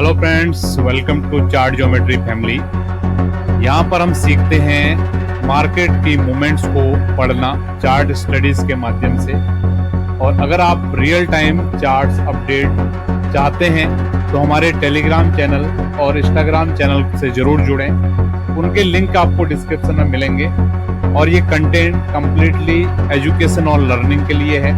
Hello friends, welcome to chart geometry family. यहाँ पर हम सीखते हैं मार्केट की मूवमेंट्स को पढ़ना चार्ट स्टडीज के माध्यम से। और अगर आप रियल टाइम चार्ट्स अपडेट चाहते हैं तो हमारे टेलीग्राम चैनल और इंस्टाग्राम चैनल से जरूर जुड़ें। उनके लिंक आपको डिस्क्रिप्शन में मिलेंगे और ये कंटेंट कंप्लीटली एजुकेशन और लर्निंग के लिए है।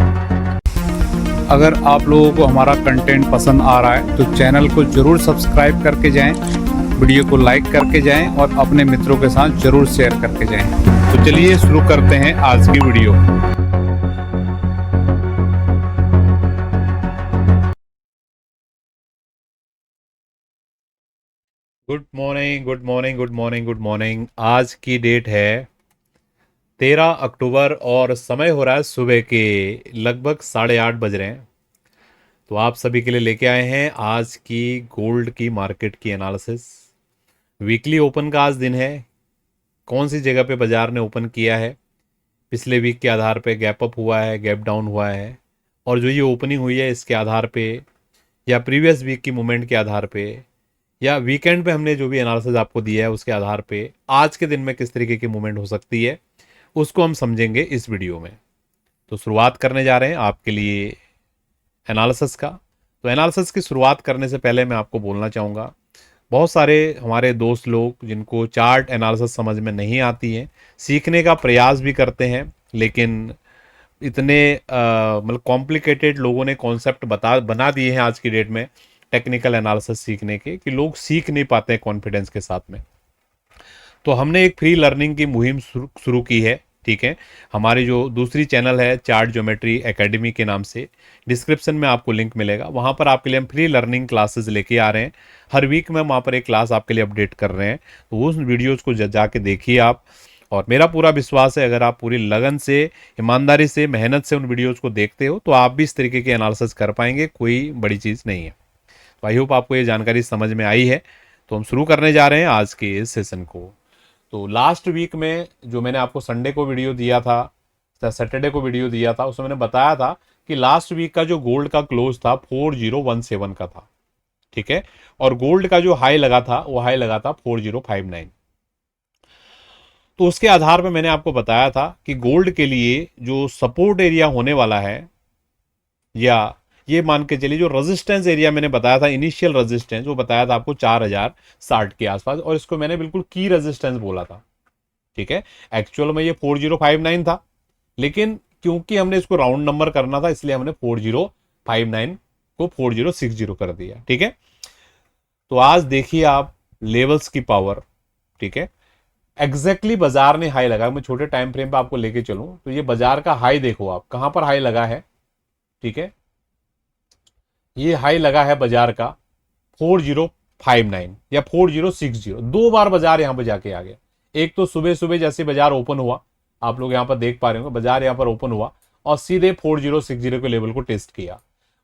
अगर आप लोगों को हमारा कंटेंट पसंद आ रहा है तो चैनल को जरूर सब्सक्राइब करके जाएं, वीडियो को लाइक करके जाएं और अपने मित्रों के साथ जरूर शेयर करके जाएं। तो चलिए शुरू करते हैं आज की video. Good morning, good morning, good morning, good morning. आज की डेट है 13 अक्टूबर और समय हो रहा है सुबह के लगभग 8:30 बज रहे हैं। तो आप सभी के लिए लेके आए हैं आज की गोल्ड की मार्केट की एनालिसिस। वीकली ओपन का आज दिन है। कौन सी जगह पे बाजार ने ओपन किया है, पिछले वीक के आधार पे गैप अप हुआ है, गैप डाउन हुआ है, और जो ये ओपनिंग हुई है इसके आधार पे या प्रीवियस वीक की मूवमेंट के आधार पे या वीकेंड पे हमने जो भी एनालिसिस आपको दिया है उसके आधार पे आज के दिन में किस तरीके की मूवमेंट हो सकती है उसको हम समझेंगे इस वीडियो में। तो शुरुआत करने जा रहे हैं आपके लिए एनालिसिस का। तो एनालिसिस की शुरुआत करने से पहले मैं आपको बोलना चाहूँगा, बहुत सारे हमारे दोस्त लोग जिनको चार्ट एनालिसिस समझ में नहीं आती है, सीखने का प्रयास भी करते हैं, लेकिन इतने मतलब कॉम्प्लिकेटेड लोगों ने कॉन्सेप्ट बना दिए हैं आज की डेट में टेक्निकल एनालिसिस सीखने के कि लोग सीख नहीं पाते हैं कॉन्फिडेंस के साथ में। तो हमने एक फ्री लर्निंग की मुहिम शुरू की है। ठीक है, हमारी जो दूसरी चैनल है चार्ट ज्योमेट्री एकेडमी के नाम से, डिस्क्रिप्शन में आपको लिंक मिलेगा। वहाँ पर आपके लिए हम फ्री लर्निंग क्लासेस लेके आ रहे हैं। हर वीक में वहाँ पर एक क्लास आपके लिए अपडेट कर रहे हैं, तो उस वीडियोज़ को जाके देखिए आप। और मेरा पूरा विश्वास है अगर आप पूरी लगन से, ईमानदारी से, मेहनत से उन वीडियोज़ को देखते हो तो आप भी इस तरीके की एनालिसिस कर पाएंगे। कोई बड़ी चीज़ नहीं है। तो आई होप आपको ये जानकारी समझ में आई है। तो हम शुरू करने जा रहे हैं आज के इस सेशन को। तो लास्ट वीक में जो मैंने आपको संडे को वीडियो दिया था, सैटरडे को वीडियो दिया था, उसमें मैंने बताया था कि लास्ट वीक का जो गोल्ड का क्लोज था 4017 का था। ठीक है, और गोल्ड का जो हाई लगा था वो हाई लगा था 4059। तो उसके आधार पर मैंने आपको बताया था कि गोल्ड के लिए जो सपोर्ट एरिया होने वाला है, या ये मान के चलिए जो रेजिस्टेंस एरिया मैंने बताया था, इनिशियल रेजिस्टेंस, वो बताया था आपको 4060 के आसपास, और इसको मैंने बिल्कुल की रेजिस्टेंस बोला था। ठीक है, एक्चुअल में ये 4059 था, लेकिन क्योंकि हमने इसको राउंड नंबर करना था इसलिए हमने 4059 को 4060 कर दिया। ठीक है, तो आज देखिए आप लेवल्स की पावर। ठीक है, एग्जैक्टली बाजार ने हाई लगा। मैं छोटे टाइम फ्रेम पे आपको लेके चलूं तो ये बाजार का हाई देखो आप कहां पर हाई लगा है। ठीक है, ये हाई लगा है बाजार का 4059 या 4060। दो बार बाजार यहां पर जाके आ गया। एक तो सुबह सुबह जैसे बाजार ओपन हुआ, आप लोग यहां पर देख पा रहे होंगे, बाजार यहां पर ओपन हुआ और सीधे 4060 के लेवल को टेस्ट किया।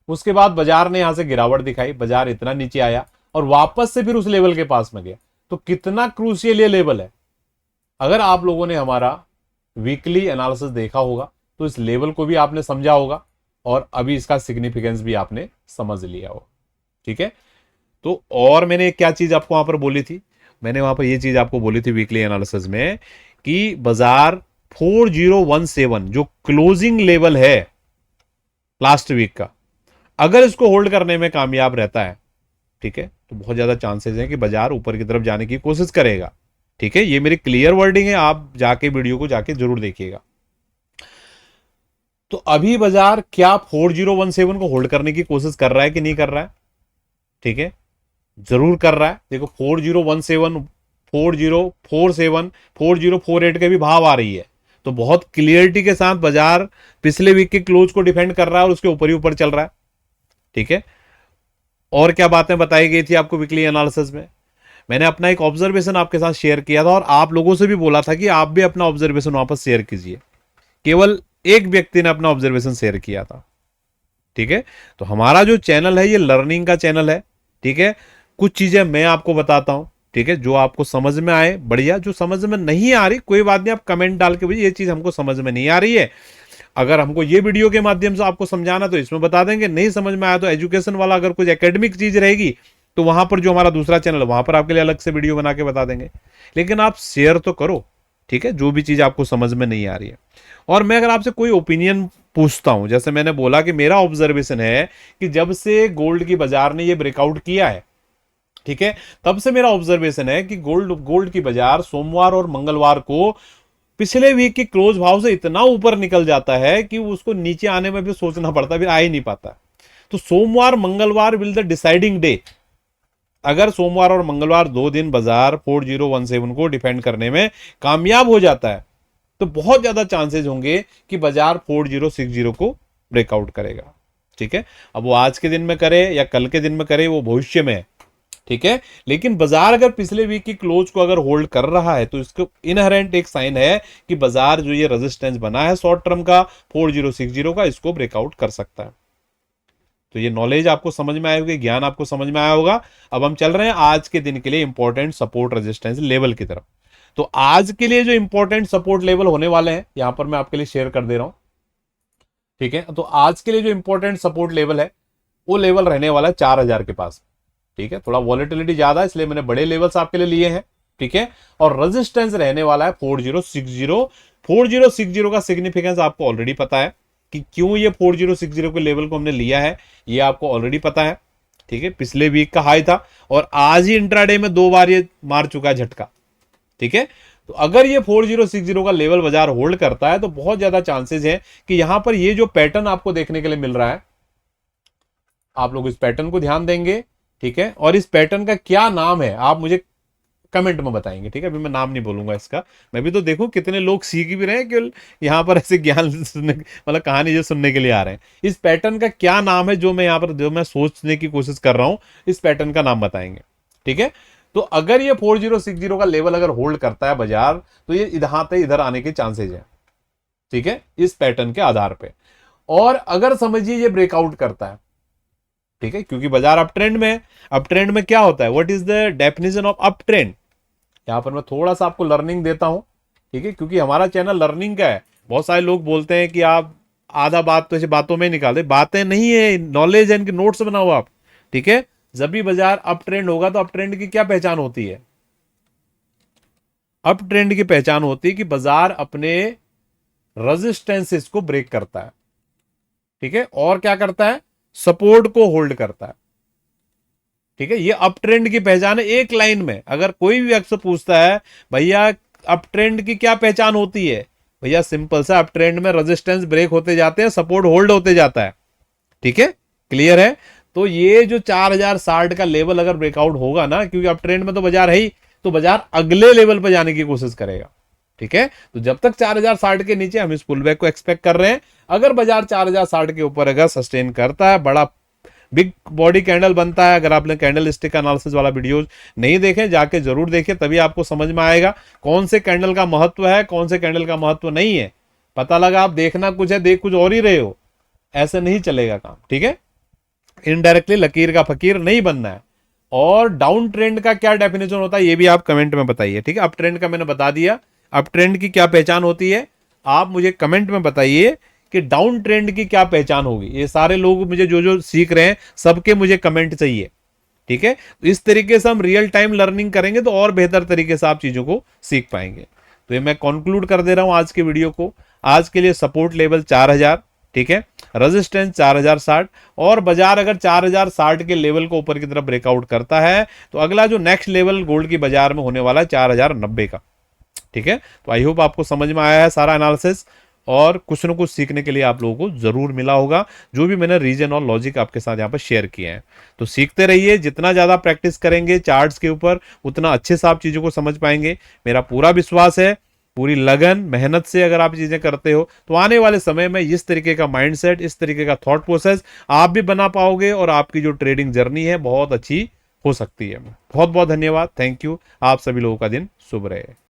उसके बाद बाजार ने यहां से गिरावट दिखाई, बाजार इतना नीचे आया और वापस से फिर उस लेवल के पास में गया। तो कितना क्रूशियल ये लेवल है। अगर आप लोगों ने हमारा वीकली एनालिसिस देखा होगा तो इस लेवल को भी आपने समझा होगा और अभी इसका सिग्निफिकेंस भी आपने समझ लिया होगा। ठीक है, तो और मैंने क्या चीज आपको वहां पर बोली थी, मैंने वहां पर ये चीज आपको बोली थी वीकली एनालिसिस में कि बाजार 4017 जो क्लोजिंग लेवल है लास्ट वीक का, अगर इसको होल्ड करने में कामयाब रहता है, ठीक है, तो बहुत ज्यादा चांसेस हैं कि बाजार ऊपर की तरफ जाने की कोशिश करेगा। ठीक है, ये मेरी क्लियर वर्डिंग है, आप जाके वीडियो को जाके जरूर देखिएगा। तो अभी बाजार क्या 4017 को होल्ड करने की कोशिश कर रहा है कि नहीं कर रहा है? ठीक है, जरूर कर रहा है। देखो 4017, 4047, 4048 के भी भाव आ रही है, तो बहुत क्लियरिटी के साथ बाजार पिछले वीक के क्लोज को डिफेंड कर रहा है और उसके ऊपर ही ऊपर चल रहा है। ठीक है, और क्या बातें बताई गई थी आपको वीकली एनालिसिस में? मैंने अपना एक ऑब्जर्वेशन आपके साथ शेयर किया था और आप लोगों से भी बोला था कि आप भी अपना ऑब्जर्वेशन वापस शेयर कीजिए। केवल एक व्यक्ति ने अपना ऑब्जर्वेशन शेयर किया था। ठीक है, तो हमारा जो चैनल है ये लर्निंग का चैनल है। ठीक है, कुछ चीजें मैं आपको बताता हूं, ठीक है, जो आपको समझ में आए बढ़िया, जो समझ में नहीं आ रही कोई बात नहीं, आप कमेंट डाल के भाई ये चीज हमको समझ में नहीं आ रही है। अगर हमको ये वीडियो के माध्यम से आपको समझाना तो इसमें बता देंगे, नहीं समझ में आया तो एजुकेशन वाला अगर कुछ एकेडमिक चीज रहेगी तो वहां पर जो हमारा दूसरा चैनल है वहां पर आपके लिए अलग से वीडियो बना के बता देंगे। लेकिन आप शेयर तो करो, ठीक है, जो भी चीज आपको समझ में नहीं आ रही है। और मैं अगर आपसे कोई ओपिनियन पूछता हूं, जैसे मैंने बोला कि मेरा ऑब्जर्वेशन है कि जब से गोल्ड की बाजार ने ये ब्रेकआउट किया है, ठीक है, तब से मेरा ऑब्जर्वेशन है कि गोल्ड की बाजार सोमवार और मंगलवार को पिछले वीक के क्लोज भाव से इतना ऊपर निकल जाता है कि उसको नीचे आने में भी सोचना पड़ता है, फिर आ ही नहीं पाता। तो सोमवार मंगलवार विल द डिसाइडिंग डे। अगर सोमवार और मंगलवार 2 दिन बाजार 4017 को डिफेंड करने में कामयाब हो जाता है तो बहुत ज्यादा चांसेस होंगे कि बाजार 4060 को ब्रेकआउट करेगा, ठीक है। अब वो आज के दिन में करे या कल के दिन में करे वो भविष्य में है, ठीक है। लेकिन बाजार अगर पिछले वीक की क्लोज को अगर होल्ड कर रहा है तो इसको इनहेरेंट एक साइन है कि बाजार जो ये रेजिस्टेंस बना है शॉर्ट टर्म का 4060 का, इसको ब्रेकआउट कर सकता है। तो ये नॉलेज आपको समझ में आया होगा, ज्ञान आपको समझ में आया होगा। अब हम चल रहे हैं आज के दिन के लिए इंपॉर्टेंट सपोर्ट रेजिस्टेंस लेवल की तरफ। तो आज के लिए जो इंपॉर्टेंट सपोर्ट लेवल होने वाले हैं यहां पर मैं आपके लिए शेयर कर दे रहा हूं, ठीक है। तो आज के लिए जो इंपॉर्टेंट सपोर्ट लेवल है वो लेवल रहने वाला है 4000 के पास, ठीक है। थोड़ा वॉलेटिलिटी ज्यादा है इसलिए मैंने बड़े लेवल्स आपके लिए लिए हैं, ठीक है। और रेजिस्टेंस रहने वाला है 4060। 4060 का सिग्निफिकेंस आपको ऑलरेडी पता है कि क्यों ये 4060 के लेवल को हमने लिया है, ये आपको ऑलरेडी पता है, ठीक है। पिछले वीक का हाई था और आज ही इंट्राडे में 2 बार ये मार चुका है झटका, ठीक है। तो अगर ये 4060 का लेवल बाजार होल्ड करता है तो बहुत ज्यादा चांसेस है कि यहां पर ये जो पैटर्न आपको देखने के लिए मिल रहा है, आप लोग इस पैटर्न को ध्यान देंगे, ठीक है। और इस पैटर्न का क्या नाम है आप मुझे कमेंट में बताएंगे, ठीक है। अभी मैं नाम नहीं बोलूंगा इसका, मैं भी तो देखूं कितने लोग सीख भी रहे हैं कि यहां पर ऐसे ज्ञान सुनने मतलब कहानी जो सुनने के लिए आ रहे हैं। इस पैटर्न का क्या नाम है जो मैं यहां पर जो मैं सोचने की कोशिश कर रहा हूं, इस पैटर्न का नाम बताएंगे, ठीक है। तो अगर ये 4060 का लेवल अगर होल्ड करता है बाजार तो ये इधर आने के चांसेज है, ठीक है, इस पैटर्न के आधार पे। और अगर समझिए ये ब्रेकआउट करता है, ठीक है, क्योंकि बाजार अप ट्रेंड में है। अप ट्रेंड में क्या होता है, what is the definition of up trend, यहां पर मैं थोड़ा सा आपको लर्निंग देता हूं, ठीक है, क्योंकि हमारा चैनल लर्निंग का है। बहुत सारे लोग बोलते हैं कि आप आधा बात तो ऐसे बातों में निकाले, बातें नहीं है, नॉलेज है, इनके नोट्स बनाओ आप, ठीक है। जब भी बाजार अप ट्रेंड होगा तो अप ट्रेंड की क्या पहचान होती है, अप ट्रेंड की पहचान होती है कि बाजार अपने रेजिस्टेंसेस को ब्रेक करता है, ठीक है, और क्या करता है, सपोर्ट को होल्ड करता है, ठीक है। ये अप ट्रेंड की पहचान है एक लाइन में। अगर कोई भी व्यक्ति पूछता है भैया अप ट्रेंड की क्या पहचान होती है, भैया सिंपल सा, अप ट्रेंड में रेजिस्टेंस ब्रेक होते जाते हैं, सपोर्ट होल्ड होते जाता है, ठीक है, क्लियर है। तो ये जो 4060 का लेवल अगर ब्रेकआउट होगा ना, क्योंकि अप ट्रेंड में तो बाजार है ही, तो बाजार अगले लेवल पर जाने की कोशिश करेगा, ठीक है। तो जब तक 4060 के नीचे हम इस पुल बैक को एक्सपेक्ट कर रहे हैं। अगर बाजार 4060 के ऊपर अगर सस्टेन करता है, बड़ा बिग बॉडी कैंडल बनता है, अगर आपने कैंडल स्टिक एनालिसिस वाला वीडियो नहीं देखे जाके जरूर देखें, तभी आपको समझ में आएगा कौन से कैंडल का महत्व है, कौन से कैंडल का महत्व नहीं है। पता लगा आप देखना कुछ है, देख कुछ और ही रहे हो, ऐसे नहीं चलेगा काम, ठीक है। इनडायरेक्टली लकीर का फकीर नहीं बनना है। और डाउन ट्रेंड का क्या डेफिनेशन होता है ये भी आप कमेंट में बताइए, ठीक है। अप ट्रेंड का मैंने बता दिया, अप ट्रेंड की क्या पहचान होती है आप मुझे कमेंट में बताइए कि डाउन ट्रेंड की क्या पहचान होगी। ये सारे लोग मुझे जो जो सीख रहे हैं सबके मुझे कमेंट चाहिए, ठीक है। तो इस तरीके से हम रियल टाइम लर्निंग करेंगे तो और बेहतर तरीके से आप चीजों को सीख पाएंगे। तो ये मैं कंक्लूड कर दे रहा हूं आज के वीडियो को। आज के लिए सपोर्ट लेवल 4000, ठीक है, रेजिस्टेंस 4060, और बाजार अगर 4060 के लेवल को ऊपर की तरफ ब्रेकआउट करता है तो अगला जो नेक्स्ट लेवल गोल्ड की बाजार में होने वाला है 4090 का, ठीक है। तो आई होप आपको समझ में आया है सारा एनालिसिस, और कुछ न कुछ सीखने के लिए आप लोगों को जरूर मिला होगा जो भी मैंने रीजन और लॉजिक आपके साथ यहाँ पर शेयर किए हैं। तो सीखते रहिए, जितना ज्यादा प्रैक्टिस करेंगे चार्ट्स के ऊपर उतना अच्छे से आप चीजों को समझ पाएंगे। मेरा पूरा विश्वास है, पूरी लगन मेहनत से अगर आप चीजें करते हो तो आने वाले समय में इस तरीके का माइंडसेट, इस तरीके का थॉट प्रोसेस आप भी बना पाओगे और आपकी जो ट्रेडिंग जर्नी है बहुत अच्छी हो सकती है। बहुत बहुत धन्यवाद, थैंक यू। आप सभी लोगों का दिन शुभ रहे।